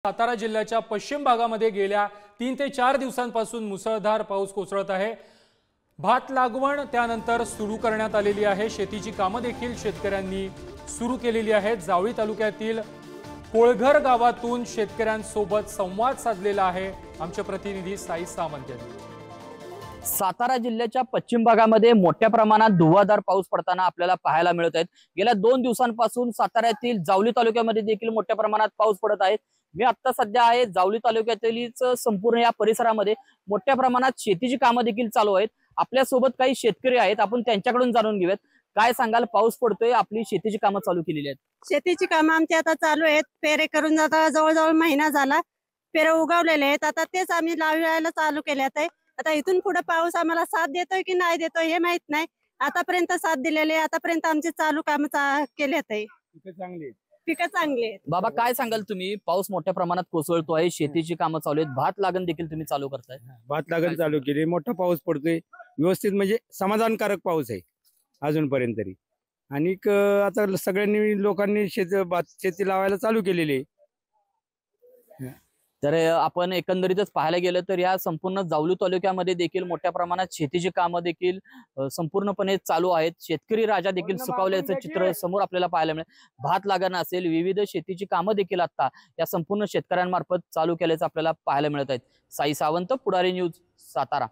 सातारा जिल्ह्याच्या पश्चिम भागामध्ये गेल्या 3 ते 4 दिवसांपासून मुसळधार पाऊस कोसळत आहे। भात लागवण त्यानंतर सुरू करण्यात आलेली आहे। शेतीची कामे देखील शेतकऱ्यांनी सुरू केलेली आहेत। जावळी तालुक्यातील कोळघर गावातून शेतकऱ्यांसोबत संवाद साधलेला आहे आमचे प्रतिनिधी साई सावंत यांनी। सातारा जिल्ह्याच्या पश्चिम भागामध्ये मोठ्या प्रमाणात धुवाधार पाऊस पडताना आपल्याला पाहायला मिळत आहे। गेल्या 2 दिवसांपासून साताऱ्यातील जावळी तालुक्यामध्ये देखील मोठ्या प्रमाणात पाऊस पडत आहे। मी आता सध्या आहे जावळी तालुक्यातीलच संपूर्ण या परिसरामध्ये मोठ्या प्रमाणात शेतीची कामे देखील चालू आहेत। आपल्या सोबत काही शेतकरी आहेत, आपण त्यांच्याकडून जाणून घेऊयात। काय सांगाल, पाऊस पडतोय, आपली शेतीची कामे चालू केलेली आहेत? शेतीची कामे आमची आता चालू आहेत। पेरे करून आता जवळजवळ महिना झाला, पेरे उगवलेले आहेत। आता तेच आम्ही लावायला चालू केल्यात आहे। आता इथून पुढे पाऊस आम्हाला साथ देतोय की नाही देतोय हे माहित नाही। आतापर्यंत साथ दिलेले, आतापर्यंत आमचे चालू कामे केलेत आहे। पिकं चांगली आहेत। बाबा, काय सांगाल तुम्ही? पाऊस मोठ्या प्रमाणात कोसळतोय, शेतीची कामे चालू आहेत, भात लागण देखील तुम्ही चालू करताय। भात लागण चालू केली, मोठा पाऊस पडतोय, व्यवस्थित म्हणजे समाधानकारक पाऊस आहे अजूनपर्यंत तरी। आणि आता सगळ्यांनी लोकांनी शेती लावायला चालू केलेली आहे। तर आपण एकंदरीतच पाहायला गेलं तर या संपूर्ण जावळी तालुक्यामध्ये देखील मोठ्या प्रमाणात शेतीची कामे देखील संपूर्णपणे चालू आहेत। शेतकरी राजा देखील सुकावल्याचं चित्र समोर आपल्याला पाहायला मिळेल। भात लागण असेल, विविध शेतीची कामे देखील आता या संपूर्ण शेतकऱ्यांमार्फत चालू केल्याचं आपल्याला पाहायला मिळत आहेत। साई सावंत, पुढारी न्यूज, सातारा।